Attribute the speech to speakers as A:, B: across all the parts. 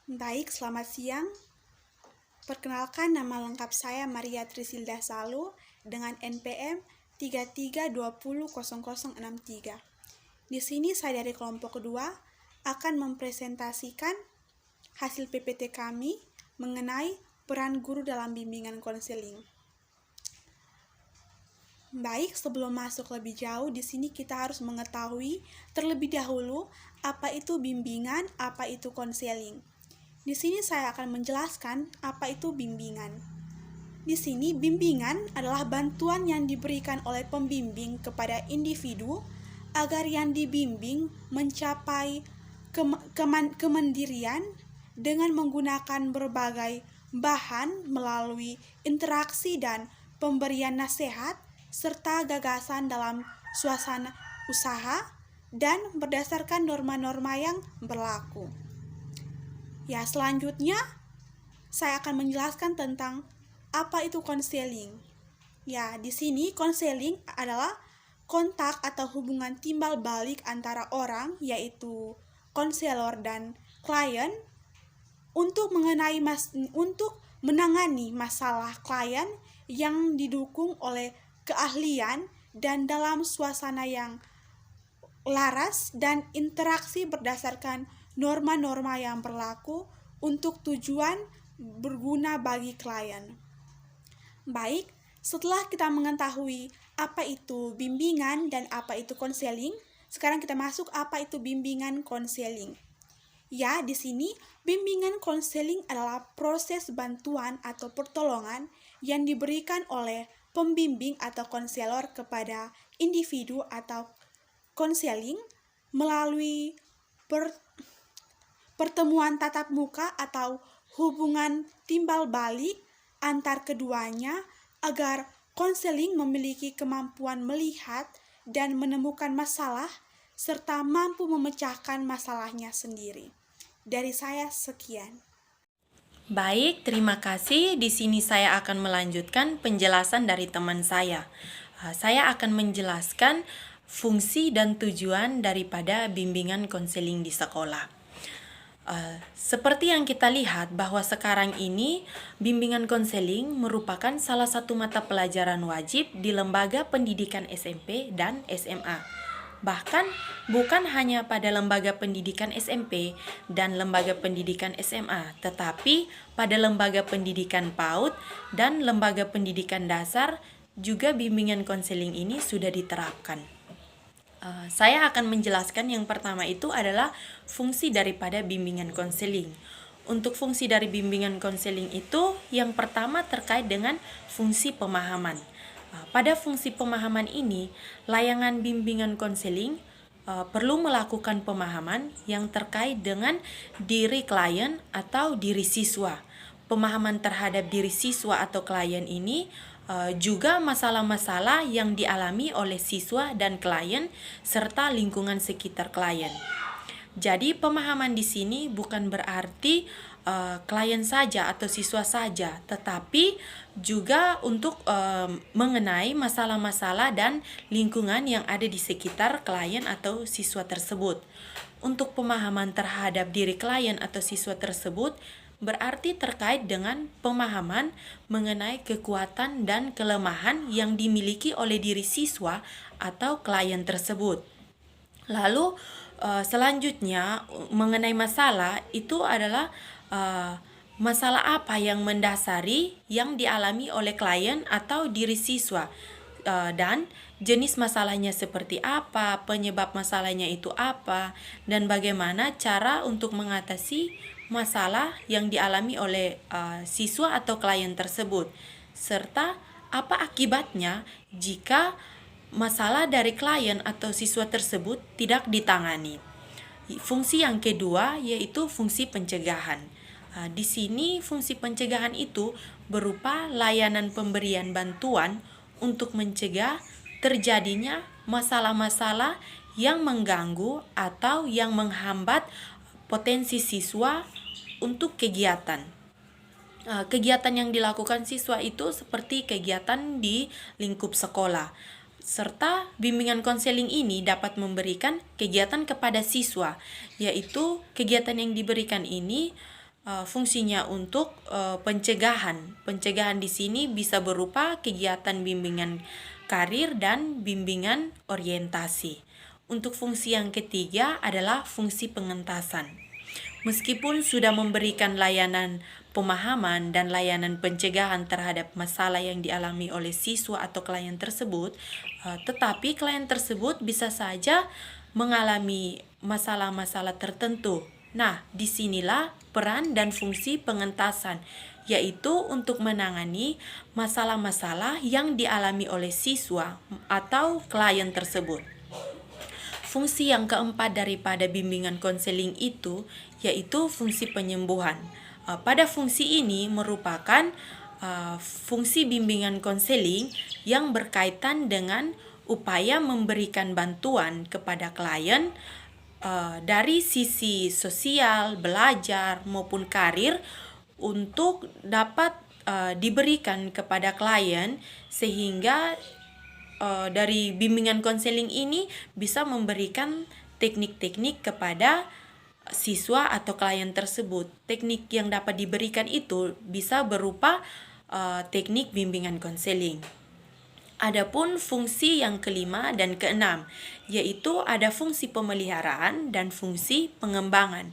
A: Baik, selamat siang. Perkenalkan, nama lengkap saya Maria Trisilda Salu dengan NPM 33200063. Di sini saya dari kelompok kedua akan mempresentasikan hasil PPT kami mengenai peran guru dalam bimbingan konseling. Baik, sebelum masuk lebih jauh, di sini kita harus mengetahui terlebih dahulu apa itu bimbingan, apa itu konseling. Di sini saya akan menjelaskan apa itu bimbingan. Di sini bimbingan adalah bantuan yang diberikan oleh pembimbing kepada individu agar yang dibimbing mencapai kemandirian dengan menggunakan berbagai bahan melalui interaksi dan pemberian nasihat serta gagasan dalam suasana usaha dan berdasarkan norma-norma yang berlaku. Ya, selanjutnya saya akan menjelaskan tentang apa itu konseling. Ya, di sini konseling adalah kontak atau hubungan timbal balik antara orang, yaitu konselor dan klien, untuk menangani masalah klien yang didukung oleh keahlian dan dalam suasana yang laras dan interaksi berdasarkan norma-norma yang berlaku untuk tujuan berguna bagi klien. Baik, setelah kita mengetahui apa itu bimbingan dan apa itu konseling, sekarang kita masuk apa itu bimbingan konseling. Ya, di sini bimbingan konseling adalah proses bantuan atau pertolongan yang diberikan oleh pembimbing atau konselor kepada individu atau konseling melalui pertemuan tatap muka atau hubungan timbal balik antar keduanya agar konseling memiliki kemampuan melihat dan menemukan masalah serta mampu memecahkan masalahnya sendiri. Dari saya sekian.
B: Baik, terima kasih. Di sini saya akan melanjutkan penjelasan dari teman saya. Saya akan menjelaskan fungsi dan tujuan daripada bimbingan konseling di sekolah. Seperti yang kita lihat bahwa sekarang ini bimbingan konseling merupakan salah satu mata pelajaran wajib di lembaga pendidikan SMP dan SMA. Bahkan bukan hanya pada lembaga pendidikan SMP dan lembaga pendidikan SMA, tetapi pada lembaga pendidikan PAUD dan lembaga pendidikan dasar juga bimbingan konseling ini sudah diterapkan. Saya akan menjelaskan yang pertama itu adalah fungsi daripada bimbingan konseling. Untuk fungsi dari bimbingan konseling itu yang pertama terkait dengan fungsi pemahaman. Pada fungsi pemahaman ini, layanan bimbingan konseling perlu melakukan pemahaman yang terkait dengan diri klien atau diri siswa. Pemahaman terhadap diri siswa atau klien ini juga masalah-masalah yang dialami oleh siswa dan klien serta lingkungan sekitar klien. Jadi pemahaman di sini bukan berarti klien saja atau siswa saja, tetapi juga untuk mengenai masalah-masalah dan lingkungan yang ada di sekitar klien atau siswa tersebut. Untuk pemahaman terhadap diri klien atau siswa tersebut berarti terkait dengan pemahaman mengenai kekuatan dan kelemahan yang dimiliki oleh diri siswa atau klien tersebut. Lalu selanjutnya mengenai masalah itu adalah masalah apa yang mendasari yang dialami oleh klien atau diri siswa, dan jenis masalahnya seperti apa, penyebab masalahnya itu apa, dan bagaimana cara untuk mengatasi masalah yang dialami oleh siswa atau klien tersebut, serta apa akibatnya jika masalah dari klien atau siswa tersebut tidak ditangani. Fungsi yang kedua yaitu fungsi pencegahan. Di sini fungsi pencegahan itu berupa layanan pemberian bantuan untuk mencegah terjadinya masalah-masalah yang mengganggu atau yang menghambat potensi siswa untuk kegiatan. Kegiatan yang dilakukan siswa itu seperti kegiatan di lingkup sekolah. Serta bimbingan konseling ini dapat memberikan kegiatan kepada siswa, yaitu kegiatan yang diberikan ini fungsinya untuk pencegahan. Pencegahan di sini bisa berupa kegiatan bimbingan karir dan bimbingan orientasi. Untuk fungsi yang ketiga adalah fungsi pengentasan. Meskipun sudah memberikan layanan pemahaman dan layanan pencegahan terhadap masalah yang dialami oleh siswa atau klien tersebut, tetapi klien tersebut bisa saja mengalami masalah-masalah tertentu. Nah, disinilah peran dan fungsi pengentasan, yaitu untuk menangani masalah-masalah yang dialami oleh siswa atau klien tersebut. Fungsi yang keempat daripada bimbingan konseling itu yaitu fungsi penyembuhan. Pada fungsi ini merupakan fungsi bimbingan konseling yang berkaitan dengan upaya memberikan bantuan kepada klien dari sisi sosial, belajar maupun karir untuk dapat diberikan kepada klien sehingga dari bimbingan konseling ini bisa memberikan teknik-teknik kepada siswa atau klien tersebut. Teknik yang dapat diberikan itu bisa berupa teknik bimbingan konseling. Adapun fungsi yang kelima dan keenam, yaitu ada fungsi pemeliharaan dan fungsi pengembangan.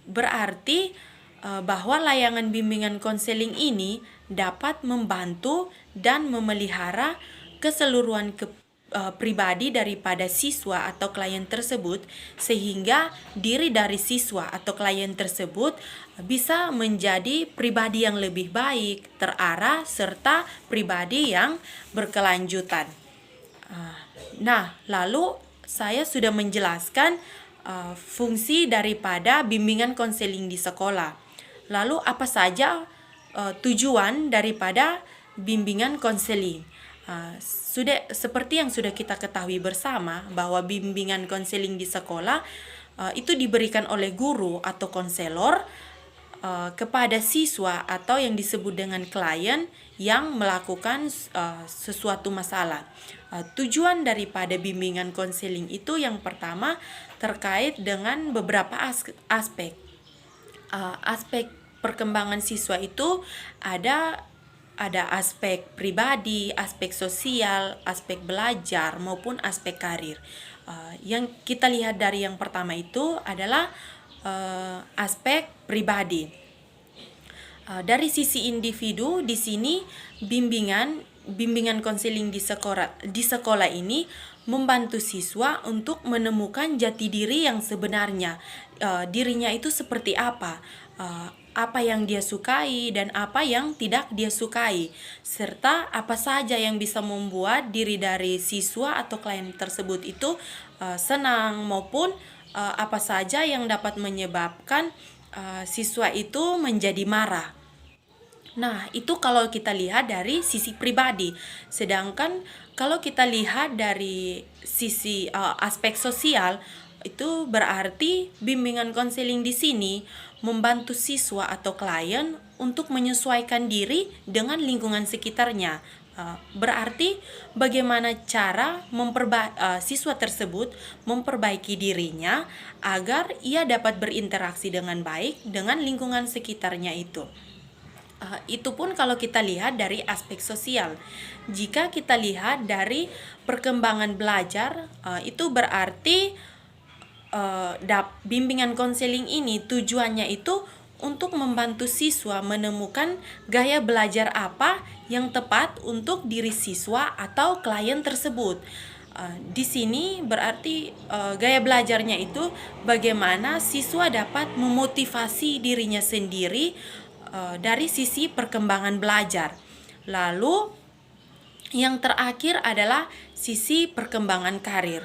B: Berarti bahwa layanan bimbingan konseling ini dapat membantu dan memelihara keseluruhan pribadi daripada siswa atau klien tersebut sehingga diri dari siswa atau klien tersebut bisa menjadi pribadi yang lebih baik, terarah, serta pribadi yang berkelanjutan. Nah, lalu saya sudah menjelaskan fungsi daripada bimbingan konseling di sekolah. Lalu apa saja tujuan daripada bimbingan konseling? Sudah seperti yang sudah kita ketahui bersama bahwa bimbingan konseling di sekolah itu diberikan oleh guru atau konselor kepada siswa atau yang disebut dengan klien yang melakukan sesuatu masalah. Tujuan daripada bimbingan konseling itu yang pertama terkait dengan beberapa aspek. Aspek perkembangan siswa itu ada aspek pribadi, aspek sosial, aspek belajar maupun aspek karir. Yang kita lihat dari yang pertama itu adalah aspek pribadi. Dari sisi individu di sini bimbingan konseling di sekolah ini membantu siswa untuk menemukan jati diri yang sebenarnya. Dirinya itu seperti apa yang dia sukai dan apa yang tidak dia sukai, serta apa saja yang bisa membuat diri dari siswa atau klien tersebut itu senang maupun apa saja yang dapat menyebabkan siswa itu menjadi marah. Nah, itu kalau kita lihat dari sisi pribadi. Sedangkan kalau kita lihat dari sisi aspek sosial, itu berarti bimbingan konseling di sini membantu siswa atau klien untuk menyesuaikan diri dengan lingkungan sekitarnya. Berarti bagaimana cara siswa tersebut memperbaiki dirinya agar ia dapat berinteraksi dengan baik dengan lingkungan sekitarnya itu. Itu pun kalau kita lihat dari aspek sosial. Jika kita lihat dari perkembangan belajar, itu berarti bimbingan konseling ini tujuannya itu untuk membantu siswa menemukan gaya belajar apa yang tepat untuk diri siswa atau klien tersebut. Di sini berarti gaya belajarnya itu bagaimana siswa dapat memotivasi dirinya sendiri dari sisi perkembangan belajar. Lalu yang terakhir adalah sisi perkembangan karir.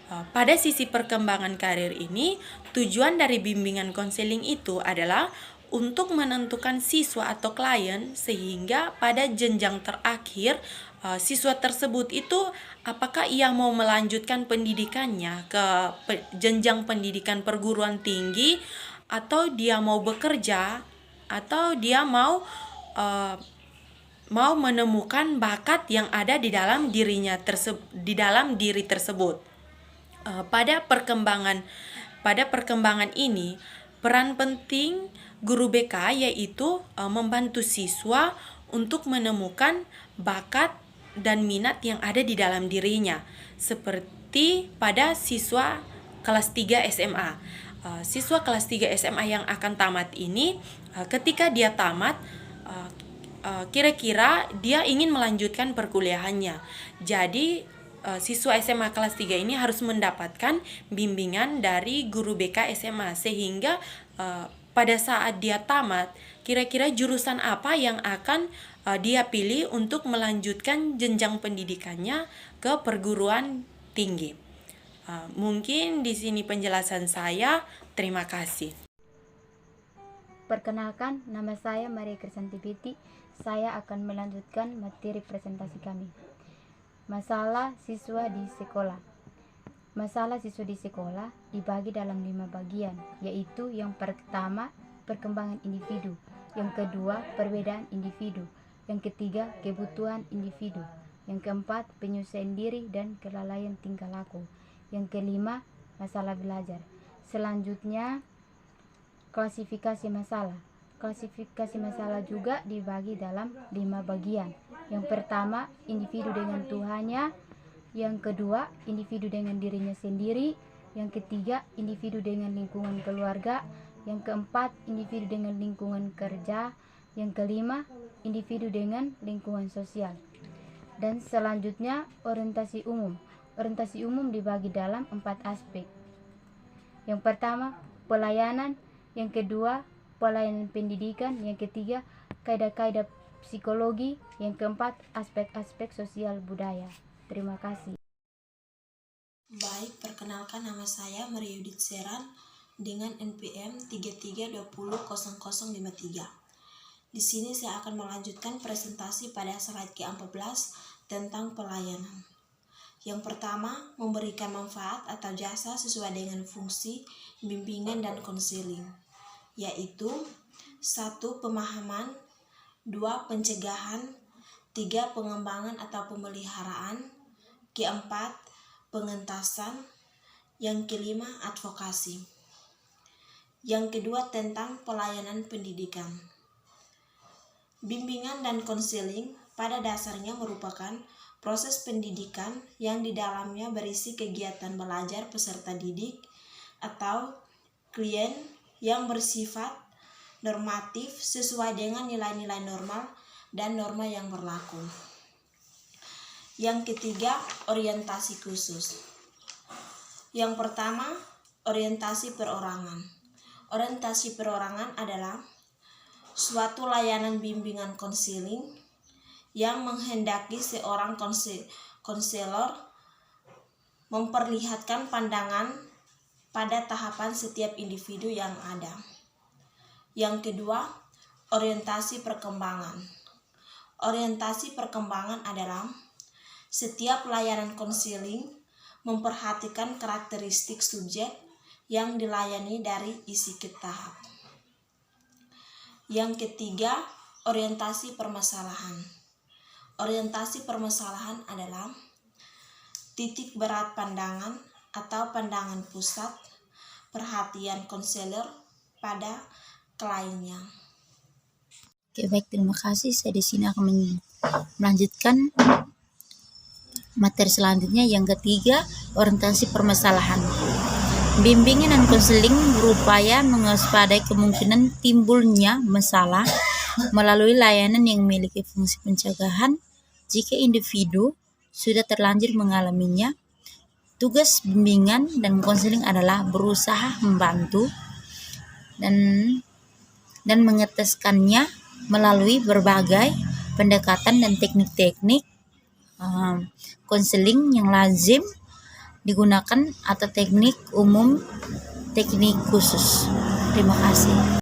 B: Pada sisi perkembangan karir ini, tujuan dari bimbingan konseling itu adalah untuk menentukan siswa atau klien sehingga pada jenjang terakhir siswa tersebut itu apakah ia mau melanjutkan pendidikannya ke jenjang pendidikan perguruan tinggi atau dia mau bekerja atau dia mau menemukan bakat yang ada di dalam diri tersebut. Pada perkembangan ini Peran penting guru BK yaitu membantu siswa untuk menemukan bakat dan minat yang ada di dalam dirinya, seperti pada siswa kelas 3 SMA. Siswa kelas 3 SMA yang akan tamat ini, ketika dia tamat, kira-kira dia ingin melanjutkan perkuliahannya. Jadi siswa SMA kelas 3 ini harus mendapatkan bimbingan dari guru BK SMA, sehingga pada saat dia tamat, kira-kira jurusan apa yang akan dia pilih untuk melanjutkan jenjang pendidikannya ke perguruan tinggi. Mungkin di sini penjelasan saya. Terima kasih.
C: Perkenalkan, nama saya Maria Krisanti Biti. Saya akan melanjutkan materi presentasi kami. Masalah siswa di sekolah. Masalah siswa di sekolah dibagi dalam 5 bagian, yaitu yang pertama, perkembangan individu, yang kedua, perbedaan individu, yang ketiga, kebutuhan individu, yang keempat, penyesuaian diri dan kelalaian tingkah laku, yang kelima, masalah belajar. Selanjutnya, klasifikasi masalah. Klasifikasi masalah juga dibagi dalam 5 bagian. Yang pertama, individu dengan Tuhannya. Yang kedua, individu dengan dirinya sendiri. Yang ketiga, individu dengan lingkungan keluarga. Yang keempat, individu dengan lingkungan kerja. Yang kelima, individu dengan lingkungan sosial. Dan selanjutnya, orientasi umum. Orientasi umum dibagi dalam 4 aspek. Yang pertama, pelayanan. Yang kedua, pelayanan pendidikan. Yang ketiga, kaidah-kaidah psikologi. Yang keempat, aspek-aspek sosial budaya. Terima kasih.
D: Baik, perkenalkan, nama saya Maria Yudit Seran dengan NPM 33200053. Di sini saya akan melanjutkan presentasi pada slide ke-14 tentang pelayanan. Yang pertama, memberikan manfaat atau jasa sesuai dengan fungsi, bimbingan, dan konseling, yaitu 1. Pemahaman, 2. Pencegahan, 3. Pengembangan atau pemeliharaan, keempat, pengentasan, yang kelima, advokasi. Yang kedua, tentang pelayanan pendidikan. Bimbingan dan konseling pada dasarnya merupakan proses pendidikan yang di dalamnya berisi kegiatan belajar peserta didik atau klien yang bersifat normatif sesuai dengan nilai-nilai normal dan norma yang berlaku. Yang ketiga, orientasi khusus. Yang pertama, orientasi perorangan. Orientasi perorangan adalah suatu layanan bimbingan konseling yang menghendaki seorang konselor memperlihatkan pandangan pada tahapan setiap individu yang ada. Yang kedua, orientasi perkembangan. Orientasi perkembangan adalah setiap layanan konseling memperhatikan karakteristik subjek yang dilayani dari isi ke tahap. Yang ketiga, orientasi permasalahan. Orientasi permasalahan adalah titik berat pandangan atau pandangan pusat perhatian konselor pada kliennya.
C: Oke, baik, terima kasih. Saya di sini akan melanjutkan materi selanjutnya, yang ketiga, orientasi permasalahan. Bimbingan dan konseling berupaya mewaspadai kemungkinan timbulnya masalah melalui layanan yang memiliki fungsi pencegahan jika individu sudah terlanjur mengalaminya. Tugas bimbingan dan konseling adalah berusaha membantu dan mengeteskannya melalui berbagai pendekatan dan teknik-teknik konseling yang lazim digunakan atau teknik umum, teknik khusus. Terima kasih.